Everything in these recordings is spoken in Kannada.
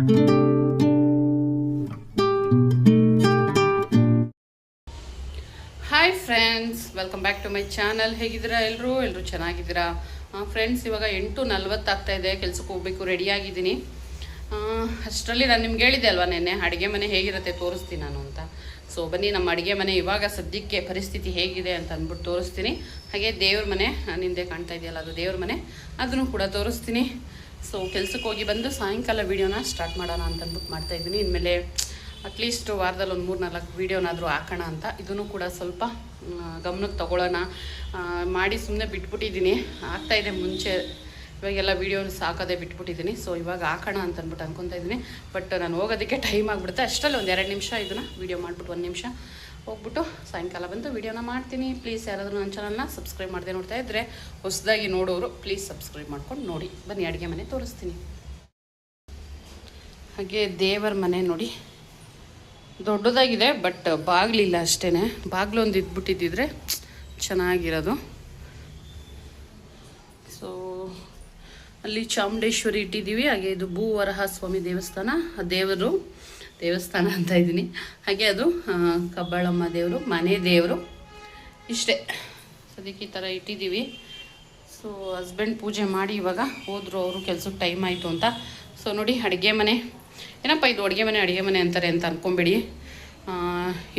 Hi friends, welcome back to my channel. ಹೇಗಿದ್ದೀರಾ ಎಲ್ಲರೂ ಚೆನ್ನಾಗಿದ್ದೀರಾ ಫ್ರೆಂಡ್ಸ್? ಇವಾಗ 8:40 ಆಗ್ತಾ ಇದೆ, ಕೆಲಸಕ್ಕೆ ಹೋಗಬೇಕು, ರೆಡಿಯಾಗಿದ್ದೀನಿ. ಅಷ್ಟರಲ್ಲಿ ನಾನು ನಿಮ್ಗೆ ಹೇಳಿದೆ ಅಲ್ವಾ ನೆನ್ನೆ ಅಡುಗೆ ಮನೆ ಹೇಗಿರುತ್ತೆ ತೋರಿಸ್ತೀನಿ ನಾನು ಅಂತ. ಸೊ ಬನ್ನಿ, ನಮ್ಮ ಅಡುಗೆ ಮನೆ ಇವಾಗ ಸದ್ಯಕ್ಕೆ ಪರಿಸ್ಥಿತಿ ಹೇಗಿದೆ ಅಂತ ಅಂದ್ಬಿಟ್ಟು ತೋರಿಸ್ತೀನಿ. ಹಾಗೆ ದೇವ್ರ ಮನೆ ನಿಂದೆ ಕಾಣ್ತಾ ಇದೆಯಲ್ಲ, ಅದು ದೇವ್ರ ಮನೆ, ಅದನ್ನು ಕೂಡ ತೋರಿಸ್ತೀನಿ. ಸೊ ಕೆಲ್ಸಕ್ಕೆ ಹೋಗಿ ಬಂದು ಸಾಯಂಕಾಲ ವೀಡಿಯೋನ ಸ್ಟಾರ್ಟ್ ಮಾಡೋಣ ಅಂತ ಅಂದ್ಬಿಟ್ಟು ಮಾಡ್ತಾಯಿದ್ದೀನಿ. ಇನ್ಮೇಲೆ ಅಟ್ಲೀಸ್ಟ್ ವಾರದಲ್ಲಿ ಒಂದು 3-4 ವೀಡಿಯೋನಾದರೂ ಹಾಕೋಣ ಅಂತ. ಇದನ್ನು ಕೂಡ ಸ್ವಲ್ಪ ಗಮನಕ್ಕೆ ತೊಗೊಳ್ಳೋಣ ಮಾಡಿ ಸುಮ್ಮನೆ ಬಿಟ್ಬಿಟ್ಟಿದ್ದೀನಿ. ಆಗ್ತಾಯಿದೆ ಮುಂಚೆ, ಇವಾಗೆಲ್ಲ ವೀಡಿಯೋನ ಸಾಕೋದೇ ಬಿಟ್ಬಿಟ್ಟಿದ್ದೀನಿ. ಸೊ ಇವಾಗ ಹಾಕೋಣ ಅಂತ ಅಂದ್ಬಿಟ್ಟು ಅನ್ಕೊತಾ ಇದ್ದೀನಿ. ಬಟ್ ನಾನು ಹೋಗೋದಕ್ಕೆ ಟೈಮ್ ಆಗಿಬಿಡುತ್ತೆ. ಅಷ್ಟರಲ್ಲಿ ಒಂದು 2 ನಿಮಿಷ ಇದನ್ನು ವೀಡಿಯೋ ಮಾಡಿಬಿಟ್ಟು 1 ನಿಮಿಷ ಹೋಗ್ಬಿಟ್ಟು ಸಾಯಂಕಾಲ ಬಂದು ವೀಡಿಯೋನ ಮಾಡ್ತೀನಿ. ಪ್ಲೀಸ್ ಯಾರಾದರೂ ನನ್ನ ಚಾನಲ್ನ ಸಬ್ಸ್ಕ್ರೈಬ್ ಮಾಡದೆ ನೋಡ್ತಾ ಇದ್ದರೆ, ಹೊಸದಾಗಿ ನೋಡೋರು ಪ್ಲೀಸ್ ಸಬ್ಸ್ಕ್ರೈಬ್ ಮಾಡ್ಕೊಂಡು ನೋಡಿ. ಬನ್ನಿ ಅಡುಗೆ ಮನೆ ತೋರಿಸ್ತೀನಿ. ಹಾಗೆ ದೇವರ ಮನೆ ನೋಡಿ, ದೊಡ್ಡದಾಗಿದೆ, ಬಟ್ ಬಾಗಿಲಿಲ್ಲ ಅಷ್ಟೇ. ಬಾಗಿಲು ಒಂದು ಇದ್ಬಿಟ್ಟಿದ್ದಿದ್ರೆ ಚೆನ್ನಾಗಿರೋದು. ಸೊ ಅಲ್ಲಿ ಚಾಮುಂಡೇಶ್ವರಿ ಇಟ್ಟಿದ್ದೀವಿ. ಹಾಗೆ ಇದು ಭೂವರಹ ಸ್ವಾಮಿ ದೇವಸ್ಥಾನ, ದೇವಸ್ಥಾನ ಅಂತ ಇದ್ದೀನಿ. ಹಾಗೆ ಅದು ಕಬ್ಬಾಳಮ್ಮ ದೇವರು, ಮನೆ ದೇವರು. ಇಷ್ಟೇ ಸದ್ಯಕ್ಕೆ ಈ ಥರ ಇಟ್ಟಿದ್ದೀವಿ. ಸೊ ಹಸ್ಬೆಂಡ್ ಪೂಜೆ ಮಾಡಿ ಇವಾಗ ಹೋದರು, ಅವರು ಕೆಲ್ಸಕ್ಕೆ ಟೈಮ್ ಆಯಿತು ಅಂತ. ಸೊ ನೋಡಿ ಅಡುಗೆ ಮನೆ, ಏನಪ್ಪ ಇದು ಅಡುಗೆ ಮನೆ ಅಂತಾರೆ ಅಂತ ಅಂದ್ಕೊಂಬೇಡಿ.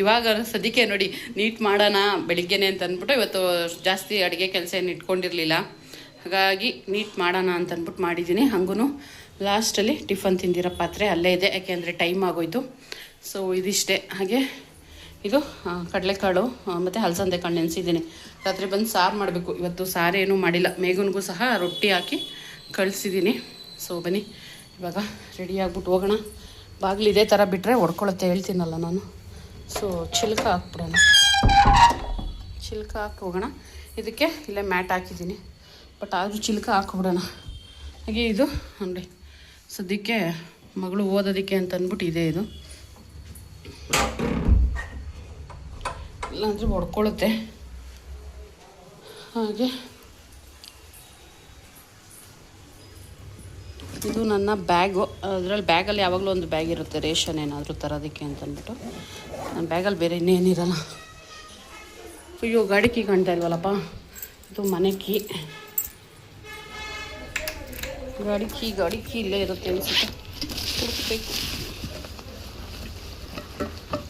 ಇವಾಗ ಸದ್ಯಕ್ಕೆ ನೋಡಿ ನೀಟ್ ಮಾಡೋಣ ಬೆಳಿಗ್ಗೆನೆ ಅಂತ ಅಂದ್ಬಿಟ್ಟು, ಇವತ್ತು ಜಾಸ್ತಿ ಅಡುಗೆ ಕೆಲಸ ಏನು ಇಟ್ಕೊಂಡಿರಲಿಲ್ಲ, ಹಾಗಾಗಿ ನೀಟ್ ಮಾಡೋಣ ಅಂತ ಅಂದ್ಬಿಟ್ಟು ಮಾಡಿದ್ದೀನಿ. ಹಂಗೂ ಲಾಸ್ಟಲ್ಲಿ ಟಿಫನ್ ತಿಂದಿರೋ ಪಾತ್ರೆ ಅಲ್ಲೇ ಇದೆ, ಯಾಕೆಂದರೆ ಟೈಮ್ ಆಗೋಯ್ತು. ಸೊ ಇದಿಷ್ಟೇ. ಹಾಗೆ ಇದು ಕಡಲೆಕಾಳು ಮತ್ತು ಹಲಸಂದೆ ಕಾಳು ನೆನೆಸಿದ್ದೀನಿ. ರಾತ್ರಿ ಬಂದು ಸಾರು ಮಾಡಬೇಕು. ಇವತ್ತು ಸಾರೇನೂ ಮಾಡಿಲ್ಲ. ಮೇಘನಿಗೂ ಸಹ ರೊಟ್ಟಿ ಹಾಕಿ ಕಳಿಸಿದ್ದೀನಿ. ಸೊ ಬನ್ನಿ ಇವಾಗ ರೆಡಿ ಆಗ್ಬಿಟ್ಟು ಹೋಗೋಣ. ಬಾಗಿಲು ಇದೇ ಥರ ಬಿಟ್ಟರೆ ಹೊಡ್ಕೊಳತ್ತೆ ಹೇಳ್ತೀನಲ್ಲ ನಾನು. ಸೊ ಚಿಲ್ಕ ಹಾಕ್ಬಿಡೋಣ, ಚಿಲ್ಕ ಹಾಕಿ ಹೋಗೋಣ. ಇದಕ್ಕೆ ಇಲ್ಲೇ ಮ್ಯಾಟ್ ಹಾಕಿದ್ದೀನಿ, ಬಟ್ ಆದರೂ ಚಿಲ್ಕ ಹಾಕ್ಬಿಡೋಣ. ಹಾಗೆ ಇದು ನೋಡಿ ಸದ್ಯಕ್ಕೆ ಮಗಳು ಓದೋದಕ್ಕೆ ಅಂತ ಅಂದ್ಬಿಟ್ಟು ಇದೆ. ಇದು ಇಲ್ಲಾಂದರೆ ಹೊಡ್ಕೊಳುತ್ತೆ. ಹಾಗೆ ಇದು ನನ್ನ ಬ್ಯಾಗು. ಅದರಲ್ಲಿ ಬ್ಯಾಗಲ್ಲಿ ಯಾವಾಗಲೂ ಒಂದು ಬ್ಯಾಗ್ ಇರುತ್ತೆ, ರೇಷನ್ ಏನಾದರೂ ತರೋದಕ್ಕೆ ಅಂತ ಅಂದ್ಬಿಟ್ಟು. ನನ್ನ ಬ್ಯಾಗಲ್ಲಿ ಬೇರೆ ಇನ್ನೇನಿರಲ್ಲ. ಅಯ್ಯೋ ಗಾಡಿ ಕೀ ಕಾಣ್ತಾ ಇಲ್ವಲ್ಲಪ್ಪ, ಇದು ಮನೆ ಕೀ. ಗಾಡಿ ಕೀ ಇಲ್ಲೇ ಇರುತ್ತೆ ಅನಿಸುತ್ತೆ, ಹುಡುಕಬೇಕು.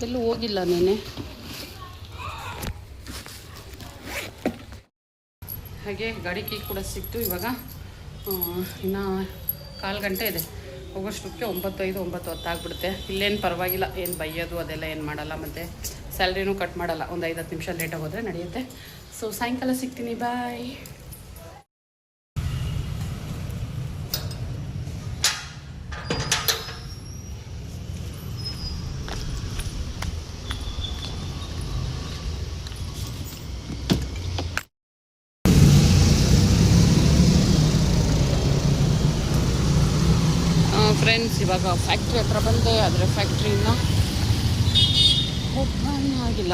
ಎಲ್ಲೂ ಹೋಗಿಲ್ಲ ನೆನೆ. ಹಾಗೆ ಗಾಡಿ ಕೀ ಕೂಡ ಸಿಕ್ತು. ಇವಾಗ ಇನ್ನು 1/4 ಗಂಟೆ ಇದೆ ಹೋಗೋಷ್ಟಕ್ಕೆ. 9:05 9:10 ಆಗಿಬಿಡುತ್ತೆ. ಇಲ್ಲೇನು ಪರವಾಗಿಲ್ಲ, ಏನು ಬೈಯೋದು ಅದೆಲ್ಲ ಏನು ಮಾಡಲ್ಲ, ಮತ್ತು ಸ್ಯಾಲ್ರಿನೂ ಕಟ್ ಮಾಡಲ್ಲ. ಒಂದು 5-10 ನಿಮಿಷ ಲೇಟಾಗಿ ಹೋದರೆ ನಡೆಯುತ್ತೆ. ಸೊ ಸಾಯಂಕಾಲ ಸಿಗ್ತೀನಿ, ಬಾಯ್. ಫ್ರೆಂಡ್ಸ್ ಇವಾಗ ಫ್ಯಾಕ್ಟ್ರಿ ಹತ್ರ ಬಂದೆ, ಆದರೆ ಫ್ಯಾಕ್ಟ್ರಿಯಿಂದ ಓಪನ್ ಆಗಿಲ್ಲ.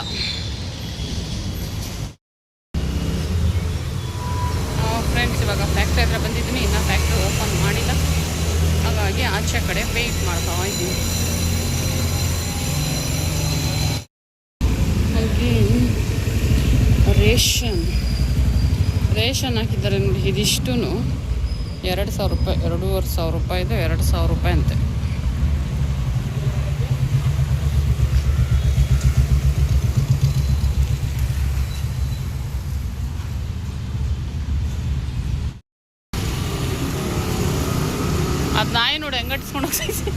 ಫ್ರೆಂಡ್ಸ್ ಇವಾಗ ಫ್ಯಾಕ್ಟ್ರಿ ಹತ್ರ ಬಂದಿದ್ದೀನಿ, ಇನ್ನೂ ಫ್ಯಾಕ್ಟ್ರಿ ಓಪನ್ ಮಾಡಿಲ್ಲ. ಹಾಗಾಗಿ ಆಚೆ ಕಡೆ ವೆಯ್ಟ್ ಮಾಡ್ತಾ ಇದ್ದೀನಿ. ಹಾಗೆ ರೇಷನ್ ಹಾಕಿದ್ದಾರೆ ನೋಡಿ. ಇದಿಷ್ಟು 2,000 ರೂಪಾಯಿ, 2,500 ರೂಪಾಯಿದು 2,000 ರೂಪಾಯಿ ಅಂತೆ. ಅದು ನಾಯಿ ನೋಡಿ ಹೆಂಗಟ್ಸ್ಕೊಂಡು ಹೋಗ್ತೈತಿ.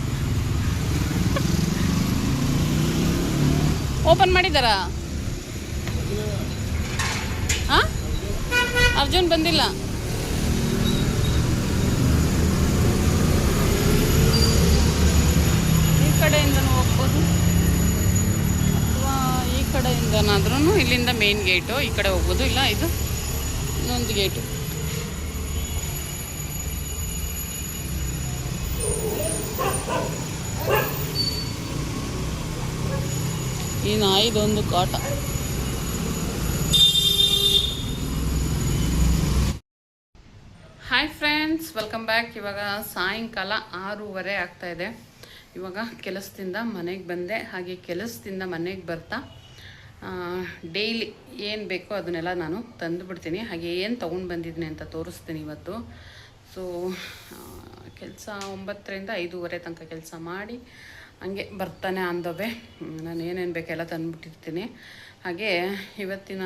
ಓಪನ್ ಮಾಡಿದ್ದಾರಾ? ಹಾಂ, ಅರ್ಜುನ್ ಬಂದಿಲ್ಲ. ಕಡೆಯಿಂದನೂ ಹೋಗ್ಬೋದು, ಅಥವಾ ಈ ಕಡೆಯಿಂದನಾದ್ರೂ. ಇಲ್ಲಿಂದ ಮೇನ್ ಗೇಟು, ಈ ಕಡೆ ಹೋಗ್ಬೋದು. ಇಲ್ಲ ಇದು ಇನ್ನೊಂದು ಗೇಟು. ಈ ನಾಯಿದೊಂದು ಕಾಟ. Hi friends, welcome back. ಇವಾಗ ಸಾಯಂಕಾಲ 6:30 ಆಗ್ತಾಯಿದೆ. ಇವಾಗ ಕೆಲಸದಿಂದ ಮನೆಗೆ ಬಂದೆ. ಹಾಗೆ ಕೆಲಸದಿಂದ ಮನೆಗೆ ಬರ್ತಾ ಡೈಲಿ ಏನು ಬೇಕೋ ಅದನ್ನೆಲ್ಲ ನಾನು ತಂದುಬಿಡ್ತೀನಿ. ಹಾಗೆ ಏನು ತೊಗೊಂಡು ಬಂದಿದ್ದೀನಿ ಅಂತ ತೋರಿಸ್ತೀನಿ ಇವತ್ತು. ಸೊ ಕೆಲಸ 9ರಿಂದ 5:30 ತನಕ ಕೆಲಸ ಮಾಡಿ ಹಂಗೆ ಬರ್ತಾನೆ ಅಂದವೆ ನಾನು ಏನೇನು ಬೇಕೆಲ್ಲ ತಂದುಬಿಟ್ಟಿರ್ತೀನಿ. ಹಾಗೆ ಇವತ್ತಿನ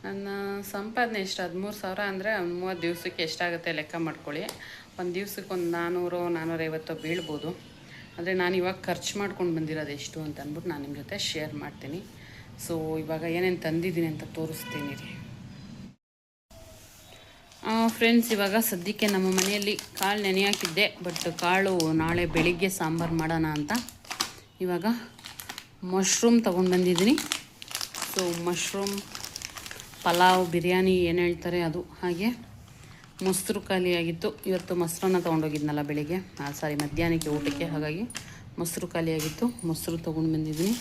ನನ್ನ ಸಂಪಾದನೆ ಎಷ್ಟು 13,000 ಅಂದರೆ 30 ದಿವಸಕ್ಕೆ ಎಷ್ಟಾಗುತ್ತೆ ಲೆಕ್ಕ ಮಾಡ್ಕೊಳ್ಳಿ. ಒಂದು ದಿವ್ಸಕ್ಕೆ ಒಂದು 400-450 ಬೀಳ್ಬೋದು. ಆದರೆ ನಾನು ಇವಾಗ ಖರ್ಚು ಮಾಡ್ಕೊಂಡು ಬಂದಿರೋದು ಎಷ್ಟು ಅಂತ ಅಂದ್ಬಿಟ್ಟು ನಾನು ನಿಮ್ಮ ಜೊತೆ ಶೇರ್ ಮಾಡ್ತೀನಿ. ಸೊ ಇವಾಗ ಏನೇನು ತಂದಿದ್ದೀನಿ ಅಂತ ತೋರಿಸ್ತೀನಿ ರೀ ಫ್ರೆಂಡ್ಸ್. ಇವಾಗ ಸದ್ಯಕ್ಕೆ ನಮ್ಮ ಮನೆಯಲ್ಲಿ ಕಾಳು ನೆನೆ ಹಾಕಿದ್ದೆ, ಬಟ್ ಕಾಳು ನಾಳೆ ಬೆಳಿಗ್ಗೆ ಸಾಂಬಾರು ಮಾಡೋಣ ಅಂತ ಇವಾಗ ಮಶ್ರೂಮ್ ತೊಗೊಂಡು ಬಂದಿದ್ದೀನಿ. ಸೊ ಮಶ್ರೂಮ್ ಪಲಾವ್ ಬಿರಿಯಾನಿ ಏನು ಹೇಳ್ತಾರೆ ಅದು. ಹಾಗೆ ಮೊಸರು ಖಾಲಿಯಾಗಿತ್ತು. ಇವತ್ತು ಮೊಸರನ್ನ ತೊಗೊಂಡೋಗಿದ್ನಲ್ಲ ಬೆಳಿಗ್ಗೆ, ಮಧ್ಯಾಹ್ನಕ್ಕೆ ಊಟಕ್ಕೆ, ಹಾಗಾಗಿ ಮೊಸರು ಖಾಲಿಯಾಗಿತ್ತು. ಮೊಸರು ತೊಗೊಂಡು ಬಂದಿದ್ದೀನಿ.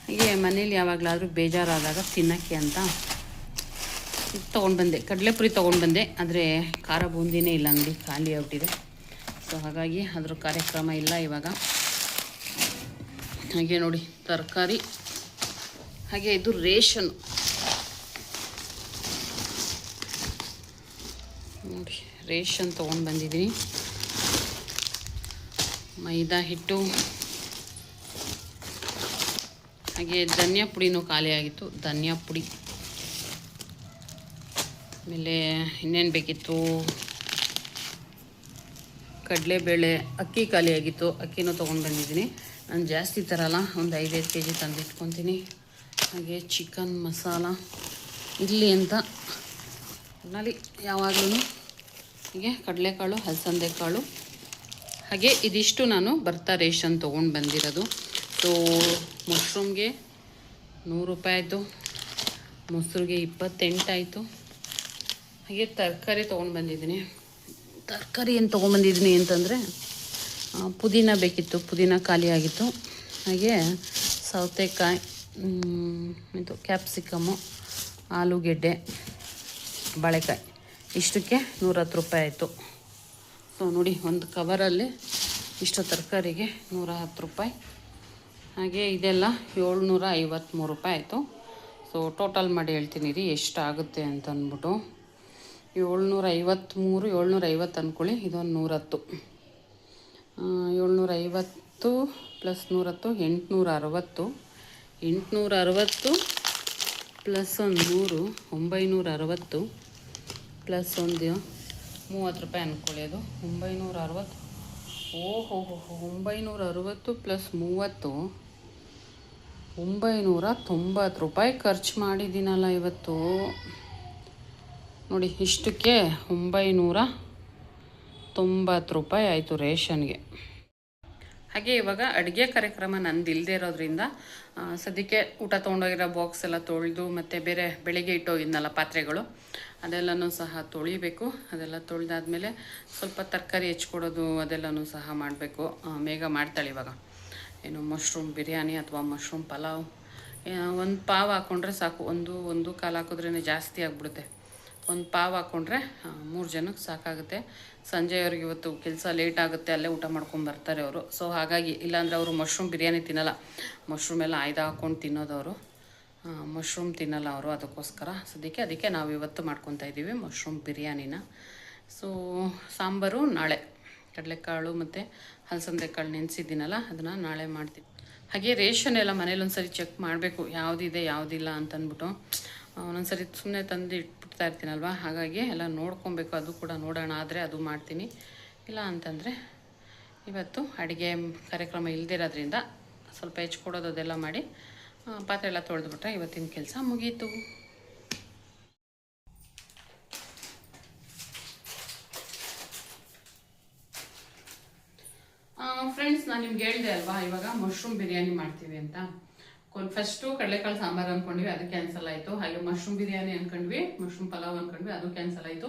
ಹಾಗೆ ಮನೇಲಿ ಯಾವಾಗಲಾದರೂ ಬೇಜಾರಾದಾಗ ತಿನ್ನೋಕ್ಕೆ ಅಂತ ತೊಗೊಂಡು ಬಂದೆ. ಕಡಲೆಪುರಿ ತೊಗೊಂಡು ಬಂದೆ, ಆದರೆ ಖಾರ ಬೂಂದಿನೇ ಇಲ್ಲ ನೋಡಿ, ಖಾಲಿ ಆಗ್ಬಿಟ್ಟಿದೆ. ಸೊ ಹಾಗಾಗಿ ಅದ್ರ ಕಾರ್ಯಕ್ರಮ ಇಲ್ಲ ಇವಾಗ. ಹಾಗೆ ನೋಡಿ ತರಕಾರಿ, ಹಾಗೆ ಇದು ರೇಷನ್ ನೋಡಿ, ರೇಷನ್ ತೊಗೊಂಡು ಬಂದಿದ್ದೀನಿ. ಮೈದಾ ಹಿಟ್ಟು, ಹಾಗೆ ಧನಿಯಾ ಪುಡಿನೂ ಖಾಲಿಯಾಗಿತ್ತು, ಧನಿಯಾ ಪುಡಿ. ಆಮೇಲೆ ಇನ್ನೇನು ಬೇಕಿತ್ತು, ಕಡಲೆಬೇಳೆ, ಅಕ್ಕಿ ಖಾಲಿಯಾಗಿತ್ತು, ಅಕ್ಕಿನೂ ತೊಗೊಂಡು ಬಂದಿದ್ದೀನಿ. ನಾನು ಜಾಸ್ತಿ ತರಲ್ಲ, ಒಂದು 5-5 kg ತಂದಿಟ್ಕೊತೀನಿ. ಹಾಗೆ ಚಿಕನ್ ಮಸಾಲ ಇರಲಿ ಅಂತ ನಲ್ಲಿ ಯಾವಾಗಲೂ ಹೀಗೆ ಕಡಲೆಕಾಳು, ಹಲಸಂದೆ ಕಾಳು, ಹಾಗೆ ಇದಿಷ್ಟು ನಾನು ಬರ್ತಾ ರೇಷನ್ ತೊಗೊಂಡು ಬಂದಿರೋದು. ಸೊ ಮಶ್ರೂಮ್ಗೆ 100 ರೂಪಾಯಿ ಆಯಿತು, ಮೊಸರಿಗೆ 28 ಆಯಿತು. ಹಾಗೆ ತರಕಾರಿ ತೊಗೊಂಡು ಬಂದಿದ್ದೀನಿ. ತರಕಾರಿ ಏನು ತೊಗೊಂಡ್ಬಂದಿದ್ದೀನಿ ಅಂತಂದರೆ ಪುದೀನ ಬೇಕಿತ್ತು, ಪುದೀನ ಖಾಲಿಯಾಗಿತ್ತು. ಹಾಗೆ ಸೌತೆಕಾಯಿ, ಇದು ಕ್ಯಾಪ್ಸಿಕಮ್ಮು, ಆಲೂಗೆಡ್ಡೆ, ಬಾಳೆಕಾಯಿ, ಇಷ್ಟಕ್ಕೆ 110 ರೂಪಾಯಿ ಆಯಿತು. ಸೊ ನೋಡಿ, ಒಂದು ಕವರಲ್ಲಿ ಇಷ್ಟು ತರಕಾರಿಗೆ 110 ರೂಪಾಯಿ. ಹಾಗೆ ಇದೆಲ್ಲ 753 ರೂಪಾಯಿ ಆಯಿತು. ಸೊ ಟೋಟಲ್ ಮಾಡಿ ಹೇಳ್ತೀನಿ ರೀ ಎಷ್ಟಾಗುತ್ತೆ ಅಂತ ಅಂದ್ಬಿಟ್ಟು. 753, 750 ಅಂದ್ಕೊಳ್ಳಿ, ಇದೊಂದು 110. 750 + 110 860. 860 ಪ್ಲಸ್ ಒಂದು 100 960 ಪ್ಲಸ್ ಒಂದು 30 ರೂಪಾಯಿ ಅಂದ್ಕೊಳ್ಳಿ. ಅದು 960. ಓಹೋ 960 ಪ್ಲಸ್ 30 990 ರೂಪಾಯಿ ಖರ್ಚು ಮಾಡಿದ್ದೀನಲ್ಲ ಇವತ್ತು ನೋಡಿ. ಇಷ್ಟಕ್ಕೆ 990 ರೂಪಾಯಿ ಆಯಿತು ರೇಷನ್ಗೆ. ಹಾಗೆ ಇವಾಗ ಅಡುಗೆ ಕಾರ್ಯಕ್ರಮ ನಂದು ಇಲ್ಲದೆ ಇರೋದ್ರಿಂದ ಸದ್ಯಕ್ಕೆ ಊಟ ತೊಗೊಂಡೋಗಿರೋ ಬಾಕ್ಸ್ ಎಲ್ಲ ತೊಳೆದು, ಮತ್ತು ಬೇರೆ ಬೆಳಿಗ್ಗೆ ಇಟ್ಟೋಗಿದ್ನಲ್ಲ ಪಾತ್ರೆಗಳು, ಅದೆಲ್ಲನೂ ಸಹ ತೊಳಿಬೇಕು. ಅದೆಲ್ಲ ತೊಳೆದಾದ್ಮೇಲೆ ಸ್ವಲ್ಪ ತರಕಾರಿ ಹೆಚ್ಕೊಡೋದು ಅದೆಲ್ಲನೂ ಸಹ ಮಾಡಬೇಕು. ಬೇಗ ಮಾಡ್ತಾಳೆ ಇವಾಗ. ಏನು ಮಶ್ರೂಮ್ ಬಿರಿಯಾನಿ ಅಥವಾ ಮಶ್ರೂಮ್ ಪಲಾವ್, ಒಂದು ಪಾವ್ ಹಾಕ್ಕೊಂಡ್ರೆ ಸಾಕು. ಒಂದು ಕಾಲು ಹಾಕಿದ್ರೇ ಜಾಸ್ತಿ ಆಗಿಬಿಡುತ್ತೆ. ಒಂದು ಪಾವ್ ಹಾಕ್ಕೊಂಡ್ರೆ 3 ಜನಕ್ಕೆ ಸಾಕಾಗುತ್ತೆ. ಸಂಜೆಯವ್ರಿಗೆ ಇವತ್ತು ಕೆಲಸ ಲೇಟ್ ಆಗುತ್ತೆ, ಅಲ್ಲೇ ಊಟ ಮಾಡ್ಕೊಂಡು ಬರ್ತಾರೆ ಅವರು. ಸೊ ಹಾಗಾಗಿ, ಇಲ್ಲಾಂದರೆ ಅವರು ಮಶ್ರೂಮ್ ಬಿರಿಯಾನಿ ತಿನ್ನಲ್ಲ, ಮಶ್ರೂಮ್ ಎಲ್ಲ ಹಾಕ್ಕೊಂಡು ತಿನ್ನೋದವರು, ಮಶ್ರೂಮ್ ತಿನ್ನಲ್ಲ ಅವರು. ಅದಕ್ಕೋಸ್ಕರ ಅದಕ್ಕೆ ನಾವು ಇವತ್ತು ಮಾಡ್ಕೊತಾ ಇದ್ದೀವಿ ಮಶ್ರೂಮ್ ಬಿರಿಯಾನಿನ. ಸೊ ಸಾಂಬಾರು ನಾಳೆ, ಕಡಲೆಕಾಳು ಮತ್ತು ಹಲಸಂದೆ ಕಾಳು ನೆನೆಸಿದ್ದೀನಲ್ಲ, ಅದನ್ನು ನಾಳೆ ಮಾಡ್ತೀನಿ. ಹಾಗೆ ರೇಷನ್ ಎಲ್ಲ ಮನೇಲಿ ಒಂದ್ಸರಿ ಚೆಕ್ ಮಾಡಬೇಕು, ಯಾವುದಿದೆ ಯಾವುದಿಲ್ಲ ಅಂತಂದ್ಬಿಟ್ಟು. ಒಂದೊಂದ್ಸರಿ ಸುಮ್ಮನೆ ತಂದು ಇಟ್ಬಿಡ್ತಾ ಇರ್ತೀನಲ್ವ, ಹಾಗಾಗಿ ಎಲ್ಲ ನೋಡ್ಕೊಬೇಕು. ಅದು ಕೂಡ ನೋಡೋಣ, ಆದರೆ ಅದು ಮಾಡ್ತೀನಿ. ಇಲ್ಲ ಅಂತಂದರೆ ಇವತ್ತು ಅಡುಗೆ ಕಾರ್ಯಕ್ರಮ ಇಲ್ದಿರೋದ್ರಿಂದ ಸ್ವಲ್ಪ ಹೆಚ್ಕೊಡೋದು ಅದೆಲ್ಲ ಮಾಡಿ ಪಾತ್ರೆ ಎಲ್ಲ ತೊಳೆದ್ಬಿಟ್ರೆ ಇವತ್ತಿನ ಕೆಲಸ ಮುಗೀತು. ಫ್ರೆಂಡ್ಸ್, ನಾನು ನಿಮ್ಗೆ ಹೇಳಿದೆ ಅಲ್ವಾ ಇವಾಗ ಮಶ್ರೂಮ್ ಬಿರಿಯಾನಿ ಮಾಡ್ತೀವಿ ಅಂತ. ಫಸ್ಟು ಕಡಲೆಕಾಳು ಸಾಂಬಾರು ಅಂದ್ಕೊಂಡ್ವಿ, ಅದು ಕ್ಯಾನ್ಸಲ್ ಆಯಿತು. ಹಾಗೆ ಮಶ್ರೂಮ್ ಬಿರಿಯಾನಿ ಅಂದ್ಕೊಂಡ್ವಿ, ಮಶ್ರೂಮ್ ಪಲಾವ್ ಅಂದ್ಕೊಂಡ್ವಿ, ಅದು ಕ್ಯಾನ್ಸಲ್ ಆಯಿತು.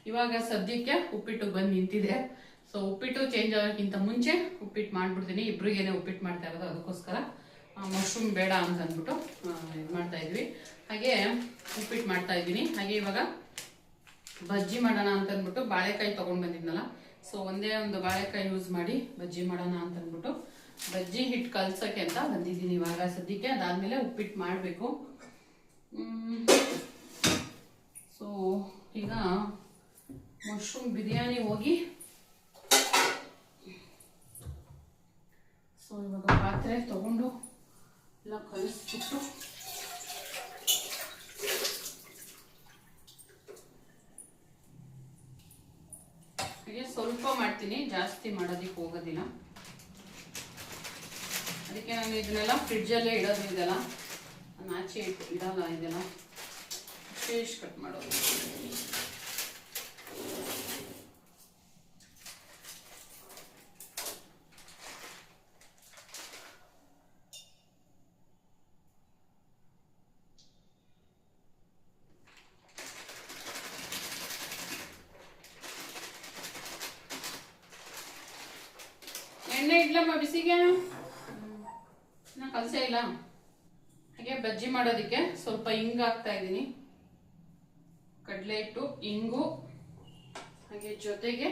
ಇವಾಗ ಸದ್ಯಕ್ಕೆ ಉಪ್ಪಿಟ್ಟು ಬಂದು ನಿಂತಿದೆ. ಸೊ ಉಪ್ಪಿಟ್ಟು ಚೇಂಜ್ ಆಗೋಕ್ಕಿಂತ ಮುಂಚೆ ಉಪ್ಪಿಟ್ಟು ಮಾಡಿಬಿಡ್ತೀನಿ. ಇಬ್ರಿಗೇನೆ ಉಪ್ಪಿಟ್ಟು ಮಾಡ್ತಾ ಇರೋದು, ಅದಕ್ಕೋಸ್ಕರ ಮಶ್ರೂಮ್ ಬೇಡ ಅಂತ ಅಂದ್ಬಿಟ್ಟು ಇದು ಮಾಡ್ತಾ ಇದ್ವಿ. ಹಾಗೆ ಉಪ್ಪಿಟ್ಟು ಮಾಡ್ತಾ ಇದ್ದೀನಿ. ಹಾಗೆ ಇವಾಗ ಬಜ್ಜಿ ಮಾಡೋಣ ಅಂತ ಅಂದ್ಬಿಟ್ಟು ಬಾಳೆಕಾಯಿ ತೊಗೊಂಡು ಬಂದಿದ್ನಲ್ಲ, ಸೊ ಒಂದೇ ಒಂದು ಬಾಳೆಕಾಯಿ ಯೂಸ್ ಮಾಡಿ ಬಜ್ಜಿ ಮಾಡೋಣ ಅಂತ ಅಂದ್ಬಿಟ್ಟು ಬಜ್ಜಿ ಹಿಟ್ಟು ಕಲ್ಸೋಕ್ಕೆ ಅಂತ ಬಂದಿದ್ದೀನಿ ಇವಾಗ ಸದ್ಯಕ್ಕೆ. ಅದಾದಮೇಲೆ ಉಪ್ಪಿಟ್ಟು ಮಾಡಬೇಕು. ಸೊ ಈಗ ಮಶ್ರೂಮ್ ಬಿರಿಯಾನಿ ಹೋಗಿ, ಸೊ ಇವಾಗ ಪಾತ್ರೆ ತಗೊಂಡು ಎಲ್ಲ ಕಲಿಸ್ಬಿಟ್ಟು ಹಾಗೆ ಸ್ವಲ್ಪ ಮಾಡ್ತೀನಿ, ಜಾಸ್ತಿ ಮಾಡೋದಕ್ಕೆ ಹೋಗೋದಿಲ್ಲ. ಅದಕ್ಕೆ ನಾನು ಇದನ್ನೆಲ್ಲ ಫ್ರಿಡ್ಜಲ್ಲೇ ಇಡೋದು, ಇದೆಲ್ಲ ನಾನು ಆಚೆ ಇಡಲ್ಲ, ಇದೆಲ್ಲ ಫೇಸ್ ಕಟ್ ಮಾಡೋದು. ಎಣ್ಣೆ ಇಡ್ಲಮ್ಮ ಬಿಸಿಗೆ, ನಾ ಕಲಸೇ ಇಲ್ಲ. ಹಾಗೆ ಬಜ್ಜಿ ಮಾಡೋದಕ್ಕೆ ಸ್ವಲ್ಪ ಹಿಂಗು ಹಾಕ್ತಾ ಇದ್ದೀನಿ, ಕಡಲೆ ಹಿಟ್ಟು, ಇಂಗು, ಹಾಗೆ ಜೊತೆಗೆ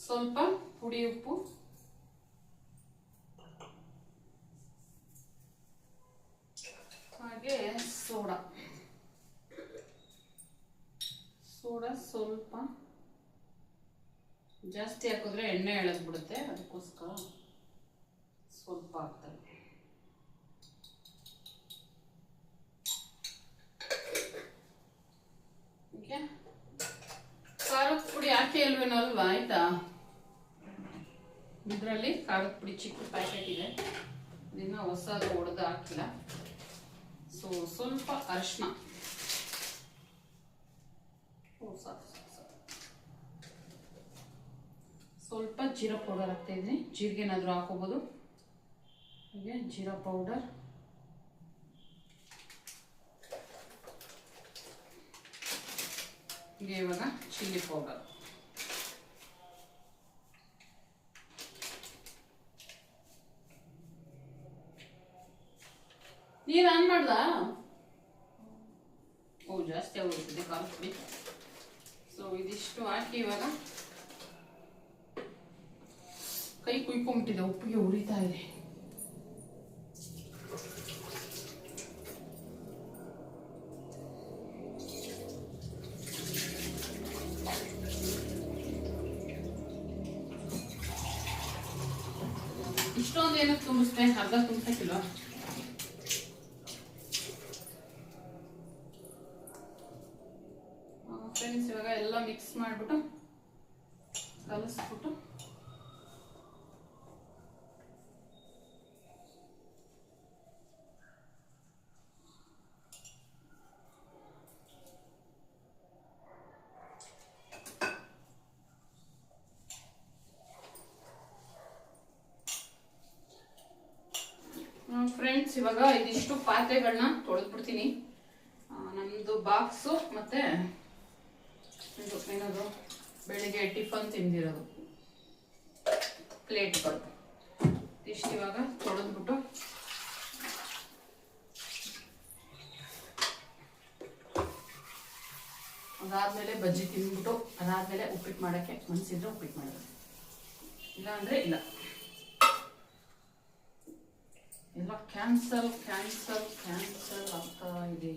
ಸ್ವಲ್ಪ ಪುಡಿ ಉಪ್ಪು, ಹಾಗೆ ಸೋಡಾ ಸ್ವಲ್ಪ ಜಾಸ್ತಿ ಹಾಕಿದ್ರೆ ಎಣ್ಣೆ ಎಳೆದು ಬಿಡುತ್ತೆ, ಅದಕ್ಕೋಸ್ಕರ ಸ್ವಲ್ಪ ಹಾಕ್ತಾರೆ. ಖಾರದ ಪುಡಿ ಹಾಕಿ ಅಲ್ವೇನೋ ಅಲ್ವಾ, ಆಯ್ತಾ? ಇದರಲ್ಲಿ ಖಾರದ ಪುಡಿ ಚಿಕ್ಕ ಪ್ಯಾಕೆಟ್ ಇದೆ, ಇದನ್ನ ಹೊಸದು ಒಡೆದು ಹಾಕಿಲ್ಲ. ಸೊ ಸ್ವಲ್ಪ ಅರಿಶಿನ, ಸ್ವಲ್ಪ ಜೀರಾ ಪೌಡರ್ ಹಾಕ್ತಾ ಇದ್ದೀನಿ. ಜೀರಿಗೆ ಏನಾದರೂ ಹಾಕೋಬೋದು. ಹಾಗೆ ಜೀರಾ ಪೌಡರ್, ಹೀಗೆ ಇವಾಗ ಚಿಲ್ಲಿ ಪೌಡರ್. ನೀರು ಆನ್ ಮಾಡ್ದ? ಓ, ಜಾಸ್ತಿ ಆಗೋಗ್ತದೆ ಖಾರದ ಪುಡಿ. ಸೊ ಇದಿಷ್ಟು ಹಾಕಿ ಇವಾಗ ಕೈ ಕುಯ್ಕೊಂಬಿಟ್ಟಿದೆ, ಉಪ್ಪಿಗೆ ಉರಿತಾ ಇದೆ. ಇಷ್ಟೊಂದು ಏನಕ್ಕೆ ತುಂಬಿಸ್ತೆ, ಅರ್ಧ ತುಂಬಿಸಕ್ಕಿಲ್ವಾ? ಫ್ರೆಂಡ್ಸ್, ಇವಾಗ ಎಲ್ಲ ಮಿಕ್ಸ್ ಮಾಡಿಬಿಟ್ಟು ಕಲಿಸ್ಬಿಟ್ಟು ಫ್ರೆಂಡ್ಸ್, ಇವಾಗ ಇದಿಷ್ಟು ಪಾತ್ರೆಗಳನ್ನ ತೊಳೆದ್ಬಿಡ್ತೀನಿ. ನಮ್ಮದು ಬಾಕ್ಸು ಮತ್ತೆ ಇದು ಏನದು ಬೆಳಿಗ್ಗೆ ಟಿಫನ್ ತಿಂದಿರೋದು ಪ್ಲೇಟ್ಗಳು ಇಷ್ಟು ಇವಾಗ ತೊಳೆದ್ಬಿಟ್ಟು ಅದಾದ್ಮೇಲೆ ಬಜ್ಜಿ ತಿಂದ್ಬಿಟ್ಟು ಅದಾದ್ಮೇಲೆ ಉಪ್ಪಿಟ್ಟು ಮಾಡೋಕ್ಕೆ ಮನಸ್ಸಿದ್ರೆ ಉಪ್ಪಿಟ್ಟು ಮಾಡೋದು, ಇಲ್ಲ ಅಂದರೆ ಇಲ್ಲ. ಎಲ್ಲ ಕ್ಯಾನ್ಸಲ್ ಆಗ್ತಾ ಇದೆ.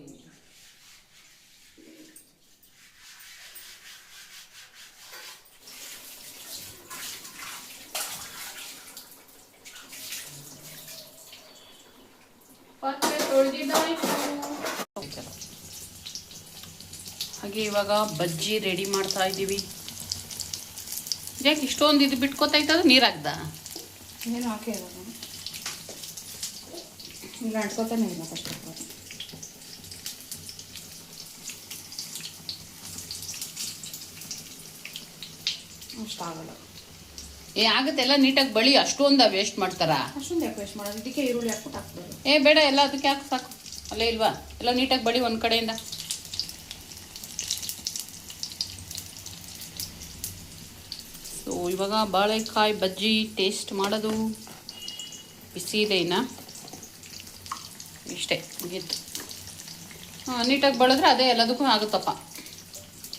ಪಾತ್ರೆ ತೊಳೆದಿದ್ದಾಯ್ತು. ಹಾಗೆ ಇವಾಗ ಬಜ್ಜಿ ರೆಡಿ ಮಾಡ್ತಾ ಇದ್ದೀವಿ. ಯಾಕೆ ಇಷ್ಟೊಂದು ಇದು ಬಿಟ್ಕೋತೈತದ? ನೀರು ಹಾಕ್ದ? ಏನು ಹಾಕಿ ಇಲ್ಲ, ಅಂಟ್ಕೋತಾನೆ ಇಲ್ಲ. ಫಸ್ಟ್ ಅಷ್ಟಾಗಲ್ಲ. ಆಗುತ್ತೆ, ಎಲ್ಲ ನೀಟಾಗಿ ಬಳಿ. ಅಷ್ಟೊಂದು ವೇಸ್ಟ್ ಮಾಡ್ತಾರಾ? ಅಷ್ಟೊಂದು ಯಾಕೆ ವೇಸ್ಟ್ ಮಾಡೋದು? ಇದಕ್ಕೆ ಈರುಳ್ಳಿ ಹಾಕ್ಬಿಟ್ಟು ಹಾಕ್ಬೋದು. ಬೇಡ, ಎಲ್ಲ ಅದಕ್ಕೆ ಹಾಕಿ ಸಾಕು. ಅಲ್ಲೇ ಇಲ್ವಾ? ಎಲ್ಲ ನೀಟಾಗಿ ಬಳಿ ಒಂದು ಕಡೆಯಿಂದ. ಸೊ ಇವಾಗ ಬಾಳೆಕಾಯಿ ಬಜ್ಜಿ ಟೇಸ್ಟ್ ಮಾಡೋದು. ಬಿಸಿ ಇದೆ ಇನ್ನು, ಇಷ್ಟೇ ಮುಗೀತು. ನೀಟಾಗಿ ಬಳದ್ರೆ ಅದೇ ಎಲ್ಲದಕ್ಕೂ ಆಗುತ್ತಪ್ಪ.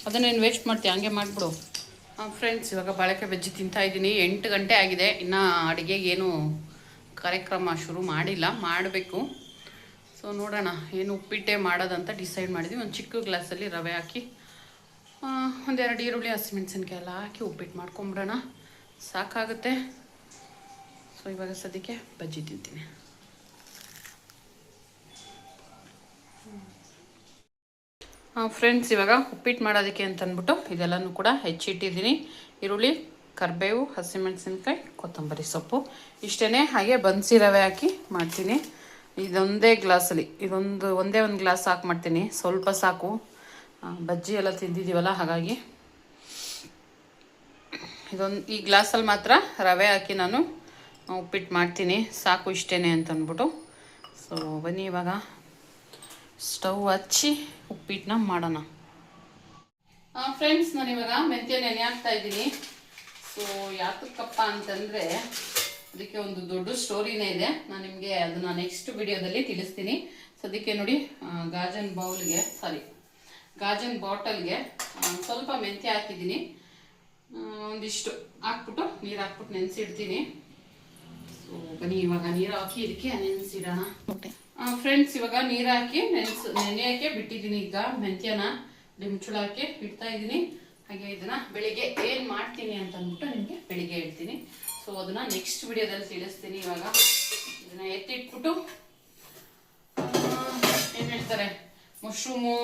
ಅದನ್ನೇನು ವೇಸ್ಟ್ ಮಾಡ್ತೀಯ, ಹಂಗೆ ಮಾಡಿಬಿಡು. ಫ್ರೆಂಡ್ಸ್, ಇವಾಗ ಬಾಳೆಕಾಯಿ ಬಜ್ಜಿ ತಿಂತಾಯಿದ್ದೀನಿ. 8 ಗಂಟೆ ಆಗಿದೆ, ಇನ್ನು ಅಡುಗೆಗೆ ಏನು ಕಾರ್ಯಕ್ರಮ ಶುರು ಮಾಡಿಲ್ಲ, ಮಾಡಬೇಕು. ಸೊ ನೋಡೋಣ ಏನು ಉಪ್ಪಿಟ್ಟೆ ಮಾಡೋದಂತ ಡಿಸೈಡ್ ಮಾಡಿದ್ವಿ. ಒಂದು ಚಿಕ್ಕ ಗ್ಲಾಸಲ್ಲಿ ರವೆ ಹಾಕಿ ಒಂದೆರಡು ಈರುಳ್ಳಿ ಹಸಿಮೆಣಸಿನ್ಕಾಯಿ ಎಲ್ಲ ಹಾಕಿ ಉಪ್ಪಿಟ್ಟು ಮಾಡ್ಕೊಂಬಿಡೋಣ, ಸಾಕಾಗುತ್ತೆ. ಸೊ ಇವಾಗ ಸದ್ಯಕ್ಕೆ ಬಜ್ಜಿ ತಿಂತೀನಿ. ಫ್ರೆಂಡ್ಸ್, ಇವಾಗ ಉಪ್ಪಿಟ್ಟು ಮಾಡೋದಕ್ಕೆ ಅಂತಂದ್ಬಿಟ್ಟು ಇದೆಲ್ಲನೂ ಕೂಡ ಹೆಚ್ಚಿಟ್ಟಿದ್ದೀನಿ. ಈರುಳ್ಳಿ, ಕರಿಬೇವು, ಹಸಿಮೆಣಸಿನ್ಕಾಯಿ, ಕೊತ್ತಂಬರಿ ಸೊಪ್ಪು ಇಷ್ಟೇ. ಹಾಗೆ ಬನ್ಸಿ ರವೆ ಹಾಕಿ ಮಾಡ್ತೀನಿ. ಇದೊಂದೇ ಗ್ಲಾಸಲ್ಲಿ ಒಂದೇ ಒಂದು ಗ್ಲಾಸ್ ಹಾಕಿ ಮಾಡ್ತೀನಿ, ಸ್ವಲ್ಪ ಸಾಕು. ಬಜ್ಜಿ ಎಲ್ಲ ತಿಂದಿದ್ದೀವಲ್ಲ, ಹಾಗಾಗಿ ಈ ಗ್ಲಾಸಲ್ಲಿ ಮಾತ್ರ ರವೆ ಹಾಕಿ ನಾನು ಉಪ್ಪಿಟ್ಟು ಮಾಡ್ತೀನಿ, ಸಾಕು ಇಷ್ಟೇ ಅಂತಂದ್ಬಿಟ್ಟು. ಸೊ ಬನ್ನಿ ಇವಾಗ ಸ್ಟವ್ ಹಚ್ಚಿ ಉಪ್ಪಿಟ್ಟನ್ನ ಮಾಡೋಣ. ಫ್ರೆಂಡ್ಸ್, ನಾನಿವಾಗ ಮೆಂತ್ಯ ನೆನೆ ಹಾಕ್ತಾ ಇದ್ದೀನಿ. ಸೊ ಯಾತಕ್ಕಪ್ಪ ಅಂತಂದರೆ ಅದಕ್ಕೆ ಒಂದು ದೊಡ್ಡ ಸ್ಟೋರಿನೇ ಇದೆ. ನಾನು ನಿಮಗೆ ಅದನ್ನು ನೆಕ್ಸ್ಟ್ ವಿಡಿಯೋದಲ್ಲಿ ತಿಳಿಸ್ತೀನಿ. ಸದ್ಯಕ್ಕೆ ನೋಡಿ, ಗಾಜನ್ ಬಾಟಲ್ಗೆ ಸ್ವಲ್ಪ ಮೆಂತ್ಯ ಹಾಕಿದ್ದೀನಿ. ಒಂದಿಷ್ಟು ಹಾಕ್ಬಿಟ್ಟು ನೀರು ಹಾಕ್ಬಿಟ್ಟು ನೆನೆಸಿಡ್ತೀನಿ. ಸೊ ಬನ್ನಿ ಇವಾಗ ನೀರು ಹಾಕಿ ಇದಕ್ಕೆ ನೆನೆಸಿಡೋಣ. ಫ್ರೆಂಡ್ಸ್, ಇವಾಗ ನೀರು ಹಾಕಿ ನೆನೆಯೋಕ್ಕೆ ಬಿಟ್ಟಿದ್ದೀನಿ. ಈಗ ಮೆಂತ್ಯನ ಮುಚ್ಚಳ ಹಾಕಿ ಇಡ್ತಾ ಇದ್ದೀನಿ. ಹಾಗೆ ಇದನ್ನ ಬೆಳಿಗ್ಗೆ ಏನು ಮಾಡ್ತೀನಿ ಅಂತ ಅಂದ್ಬಿಟ್ಟು ನಿಮಗೆ ಬೆಳಿಗ್ಗೆ ಇಡ್ತೀನಿ. ಸೊ ಅದನ್ನ ನೆಕ್ಸ್ಟ್ ವಿಡಿಯೋದಲ್ಲಿ ತಿಳಿಸ್ತೀನಿ. ಇವಾಗ ಇದನ್ನ ಎತ್ತಿಟ್ಬಿಟ್ಟು ಏನು ಹೇಳ್ತಾರೆ, ಮಶ್ರೂಮು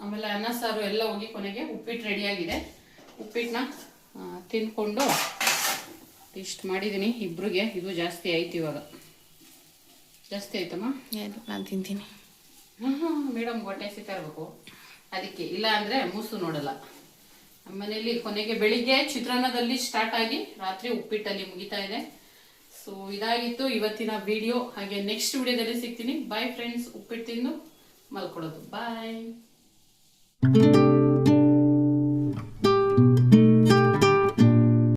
ಆಮೇಲೆ ಅನ್ನ ಸಾರು ಎಲ್ಲ ಹೋಗಿ ಕೊನೆಗೆ ಉಪ್ಪಿಟ್ಟು ರೆಡಿಯಾಗಿದೆ. ಉಪ್ಪಿಟ್ಟನ್ನ ತಿನ್ಕೊಂಡು ಇಷ್ಟು ಮಾಡಿದ್ದೀನಿ ಇಬ್ರಿಗೆ. ಇದು ಜಾಸ್ತಿ ಆಯ್ತು, ಇವಾಗ ಜಾಸ್ತಿ ಆಯ್ತಮ್ಮ. ನಾನು ತಿಂತೀನಿ. ಮೇಡಮ್ ಹೊಟ್ಟೆ ಸಿಗ್ತಾ ಇರಬೇಕು, ಅದಕ್ಕೆ. ಇಲ್ಲ ಅಂದರೆ ಮೂಸು ನೋಡಲ್ಲ. ನಮ್ಮ ಮನೇಲಿ ಕೊನೆಗೆ ಬೆಳಿಗ್ಗೆ ಚಿತ್ರಾನ್ನದಲ್ಲಿ ಸ್ಟಾರ್ಟ್ ಆಗಿ ರಾತ್ರಿ ಉಪ್ಪಿಟ್ಟಲ್ಲಿ ಮುಗಿತಾ ಇದೆ. ಸೊ ಇದಾಗಿತ್ತು ಇವತ್ತಿನ ವಿಡಿಯೋ. ಹಾಗೆ ನೆಕ್ಸ್ಟ್ ವಿಡಿಯೋದಲ್ಲಿ ಸಿಗ್ತೀನಿ. Bye friends. ಉಪ್ಪಿಟ್ಟು ತಿಂದು ಮಲ್ಕೊಡೋದು. ಬಾಯ್.